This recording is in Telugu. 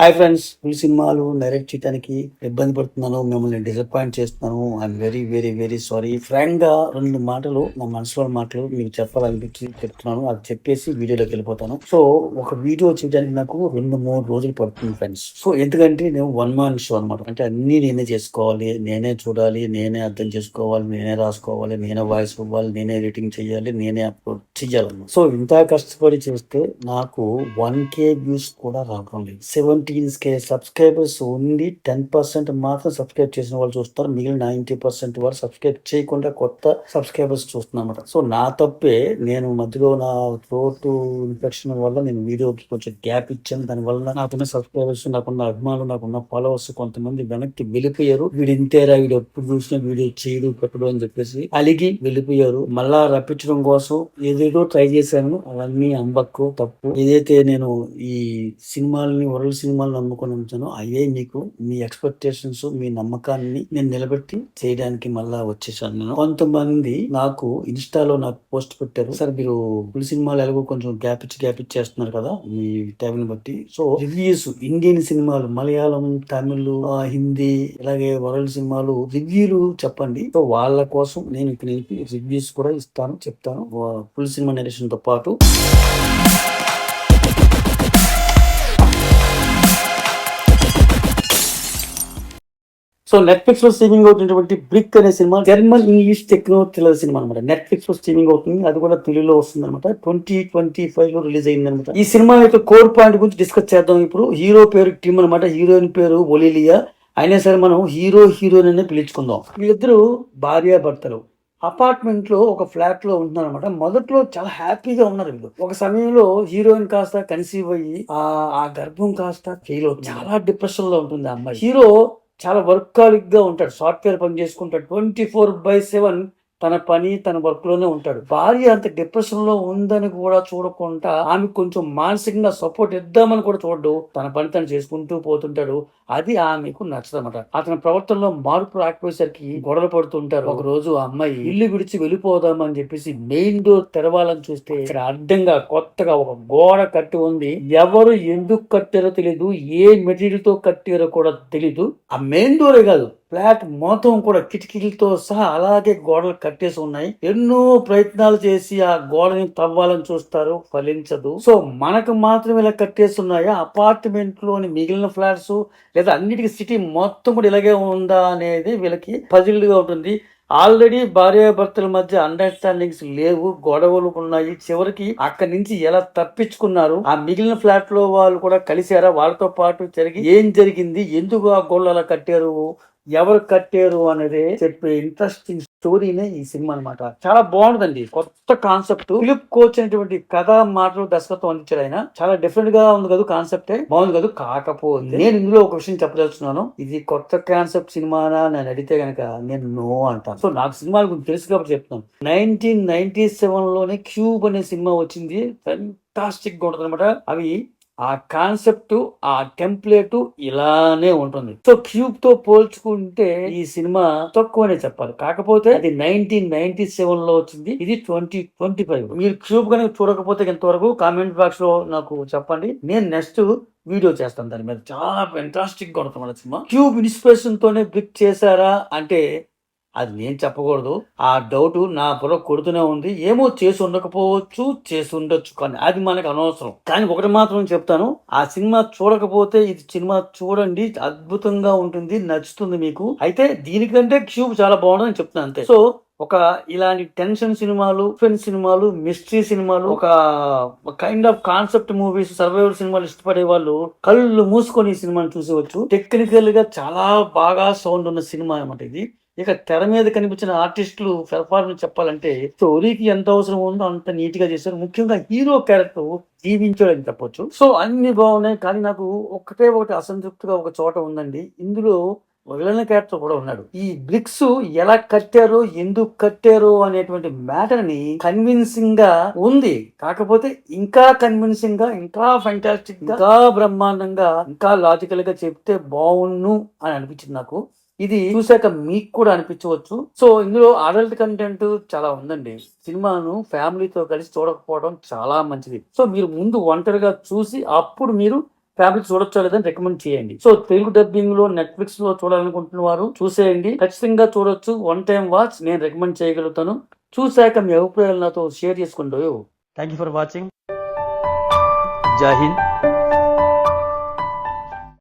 హాయ్ ఫ్రెండ్స్, ఈ సినిమాలు డైరెక్ట్ చేయడానికి ఇబ్బంది పడుతున్నాను, మిమ్మల్ని డిసప్పాయింట్ చేస్తున్నాను. I'm very very very sorry. Frank గా 2 మాటలు నా మనసులో మాటలు మీకు చెప్పాలనిపించి చెప్తున్నాను. అది చెప్పేసి వీడియోలోకి వెళ్ళిపోతాను. సో ఒక వీడియో చేయడానికి నాకు 2-3 రోజులు పడుతుంది ఫ్రెండ్స్. సో ఎందుకంటే నేను వన్ మ్యాన్ షో అనమాట. అంటే అన్ని నేనే చేసుకోవాలి, నేనే చూడాలి, నేనే అర్థం చేసుకోవాలి, నేనే రాసుకోవాలి, నేనే వాయిస్ ఇవ్వాలి, నేనే ఎడిటింగ్ చేయాలి, నేనే అప్లోడ్ చేయాలన్నమాట. సో ఇంత కష్టపడి చేస్తే నాకు 1K వ్యూస్ కూడా రావడం లేదు. 17K సబ్స్క్రైబర్స్ ఉంది. 10% మాత్రం సబ్స్క్రైబ్ చేసిన వాళ్ళు చూస్తారు, మిగిలిన 90% వారు సబ్స్క్రైబ్ చేయకుండా కొత్త సబ్స్క్రైబర్స్ చూస్తున్నమాట. సో నా తప్పే. నేను మధ్యలో నా థ్రోట్ ఇన్ఫెక్షన్ వల్ల నేను వీడియోకి కొంచెం గ్యాప్ ఇచ్చాను. దానివల్ల నాకున్న సబ్స్క్రైబర్స్, నాకున్న అభిమానులు, నాకున్న ఫాలోవర్స్ కొంతమంది వెనక్కి వెళ్ళిపోయారు. వీడు ఇంతేరా, వీడు ఎప్పుడు చూసిన వీడియో చేయడు పెట్టడు అని చెప్పేసి అలిగి వెళ్ళిపోయారు. మళ్ళా రప్పించడం కోసం ఏదేదో ట్రై చేశాను. అవన్నీ అంబక్కు తప్పు. ఏదైతే నేను ఈ సినిమాలని వరల్డ్ సినిమాలు నమ్ముకొని ఉంచానో అవే మీకు మీ ఎక్స్పెక్టేషన్స్, మీ నమ్మకాన్ని నేను నిలబెట్టి చేయడానికి మళ్ళా వచ్చేసాను. నేను కొంతమంది నాకు ఇన్స్టాలో నాకు పోస్ట్ పెట్టారు, సార్ మీరు ఫుల్ సినిమాలు ఎలాగో కొంచెం గ్యాప్ ఇచ్చేస్తున్నారు కదా మీ టైంని బట్టి. సో రివ్యూస్, ఇండియన్ సినిమాలు, మలయాళం, తమిళ్, హిందీ, ఇలాగే వరల్డ్ సినిమాలు రివ్యూలు చెప్పండి. సో వాళ్ళ కోసం నేను ఇక్కడ రివ్యూస్ కూడా ఇస్తాను, చెప్తాను ఫుల్ సినిమా నరేషన్ తో పాటు. సో నెట్ఫ్లిక్స్ లో స్ట్రీమింగ్ అవుతున్నటువంటి బ్రిక్ అనే cinema German English techno thriller cinema అనమాట. నెట్ఫ్లిక్స్ లో స్ట్రీమింగ్ అవుతుంది, అది కూడా తెలుగులో వస్తుంది అనమాట. 2025 లో రిలీజ్ అయింది అనమాట. ఈ సినిమా యొక్క కోర్ పాయింట్ గురించి డిస్కస్ చేద్దాం ఇప్పుడు. హీరో పేరు టిమ్ అనమాట, హీరోయిన్ పేరు ఒలిలియా. అయినా సరే మనం హీరోయిన్ అనే పిలుచుకుందాం. వీళ్ళిద్దరు భార్యాభర్తలు అపార్ట్మెంట్ లో ఒక ఫ్లాట్ లో ఉంటున్నారు అనమాట. మొదట్లో చాలా హ్యాపీగా ఉన్నారు వీళ్ళు. ఒక సమయంలో హీరోయిన్ కాస్త కన్సీవ్ అయ్యి ఆ గర్భం కాస్త ఫెయిల్ అవుతుంది. చాలా డిప్రెషన్ లో ఉంటుంది ఆ అమ్మాయి. హీరో చాలా వర్కాలిక్ గా ఉంటాడు, సాఫ్ట్వేర్ పని చేసుకుంటాడు. 24/7 తన పని, తన వర్క్ లోనే ఉంటాడు. భార్య అంత డిప్రెషన్ లో ఉందని కూడా చూడకుండా ఆమె కొంచెం మానసికంగా సపోర్ట్ ఇద్దామని కూడా చూడడు. తన పని తను చేసుకుంటూ పోతుంటాడు. అది ఆమెకు నచ్చదన్నమాట. అతని ప్రవర్తనలో మార్పు రాకపోయేసరికి గొడవలు పడుతుంటారు. ఒక రోజు ఆ అమ్మాయి ఇల్లు విడిచి వెళ్ళిపోదామని చెప్పేసి మెయిన్ డోర్ తెరవాలని చూస్తే ఇక్కడ అడ్డంగా కొత్తగా ఒక గోడ కట్టి ఉంది. ఎవరు ఎందుకు కట్టారో తెలీదు, ఏ మెటీరియల్ తో కట్టారో కూడా తెలీదు. ఆ మెయిన్ డోరే కాదు, ఫ్లాట్ మొత్తం కూడా కిటికీలతో సహా అలాగే గోడలు కట్టేసి ఉన్నాయి. ఎన్నో ప్రయత్నాలు చేసి ఆ గోడని తవ్వాలని చూస్తారు, ఫలించదు. సో మనకు మాత్రం ఇలా కట్టేసి ఉన్నాయా అపార్ట్మెంట్ లోని మిగిలిన ఫ్లాట్స్, లేదా అన్నిటికీ సిటీ మొత్తం కూడా ఇలాగే ఉందా అనేది వీళ్ళకి పజిల్ గా ఉంటుంది. ఆల్రెడీ భార్యాభర్తల మధ్య అండర్స్టాండింగ్స్ లేవు, గొడవలు ఉన్నాయి. చివరికి అక్కడి నుంచి ఎలా తప్పించుకున్నారు, ఆ మిగిలిన ఫ్లాట్ లో వాళ్ళు కూడా కలిసారా, వాళ్ళతో పాటు ఏం జరిగింది, ఎందుకు ఆ గోడలు అలా కట్టారు, ఎవరు కట్టారు అనేది చెప్పే ఇంట్రెస్టింగ్ స్టోరీనే ఈ సినిమా అనమాట. చాలా బాగుంటుందండి. కొత్త కాన్సెప్ట్, ఫిలిప్ కోచ్ అనేటువంటి కథ మాటలు దర్శకత్వం అందించాడు ఆయన. చాలా డిఫరెంట్ గా ఉంది కదా, కాన్సెప్టే బాగుంది కదా. కాకపోతే నేను ఇందులో ఒక విషయం చెప్పదలుచున్నాను, ఇది కొత్త కాన్సెప్ట్ సినిమానా నేను అడిగితే గనక నేను నో అంటాను. సో నాకు సినిమాల గురించి తెలుసు కాబట్టి చెప్తాను. 1997 లోనే క్యూబ్ అనే సినిమా వచ్చింది, ఫెంటాస్టిక్ గా ఉంటుంది అనమాట. అవి ఆ కాన్సెప్ట్, ఆ టెంప్లెట్ ఇలానే ఉంటుంది. సో క్యూబ్ తో పోల్చుకుంటే ఈ సినిమా తక్కువనే చెప్పాలి. కాకపోతే అది 1997 లో వచ్చింది, ఇది 2025. మీరు క్యూబ్ కనుక చూడకపోతే ఇంతవరకు కామెంట్ బాక్స్ లో నాకు చెప్పండి, నేను నెక్స్ట్ వీడియో చేస్తాను దాని మీద. చాలా ఫెంటాస్టిక్ గా ఉంటుంది సినిమా. క్యూబ్ ఇన్స్పిరేషన్ తోనే బ్రిక్ చేశారా అంటే అది నేను చెప్పకూడదు. ఆ డౌట్ నా బుర్ర కొడుతూనే ఉంది. ఏమో చేసి ఉండకపోవచ్చు, చేసి ఉండొచ్చు, కానీ అది మనకు అనవసరం. కానీ ఒకటి మాత్రం చెప్తాను, ఆ సినిమా చూడకపోతే ఇది సినిమా చూడండి, అద్భుతంగా ఉంటుంది, నచ్చుతుంది మీకు. అయితే దీనికంటే క్యూబ్ చాలా బాగుంటుందని చెప్తాను అంతే. సో ఒక ఇలాంటి టెన్షన్ సినిమాలు, సస్పెన్స్ సినిమాలు, మిస్టరీ సినిమాలు, ఒక kind of concept movies, survival సినిమాలు ఇష్టపడే వాళ్ళు కళ్ళు మూసుకొని ఈ సినిమాని చూసేవచ్చు. టెక్నికల్ గా చాలా బాగా సౌండ్ ఉన్న సినిమా అన్నమాట ఇది. ఇక తెర మీద కనిపించిన ఆర్టిస్టులు పెర్ఫార్మెన్స్ చెప్పాలంటే స్టోరీకి ఎంత అవసరం ఉందో అంత నీట్ గా చేశారు. ముఖ్యంగా హీరో క్యారెక్టర్ జీవించాడని చెప్పొచ్చు. సో అన్ని బాగున్నాయి, కానీ నాకు ఒకటి అసంతృప్తిగా ఒక చోట ఉందండి. ఇందులో విలన్ క్యారెక్టర్ కూడా ఉన్నాడు. ఈ బ్రిక్స్ ఎలా కట్టారో, ఎందుకు కట్టారో అనేటువంటి మ్యాటర్ ని కన్విన్సింగ్ గా ఉంది. కాకపోతే ఇంకా కన్విన్సింగ్ గా, ఇంకా ఫెంటాస్టిక్ గా, ఇంకా బ్రహ్మాండంగా, ఇంకా లాజికల్ గా చెప్తే బాగున్ను అని అనిపించింది నాకు. ఇది చూసాక మీకు కూడా అనిపించవచ్చు. సో ఇందులో అడల్ట్ కంటెంట్ చాలా ఉందండి. సినిమాను ఫ్యామిలీతో కలిసి చూడకపోవడం చాలా మంచిది. సో మీరు ముందు ఒంటరిగా చూసి అప్పుడు మీరు ఫ్యామిలీ చూడొచ్చో లేదని రికమెండ్ చేయండి. సో తెలుగు డబ్బింగ్ లో నెట్ఫ్లిక్స్ లో చూడాలనుకుంటున్న వారు చూసేయండి, ఖచ్చితంగా చూడొచ్చు. వన్ టైం వాచ్ నేను రికమెండ్ చేయగలుగుతాను. చూశాక మీ అభిప్రాయాలు నాతో షేర్ చేసుకోండి. Thank you for watching. జై హింద్.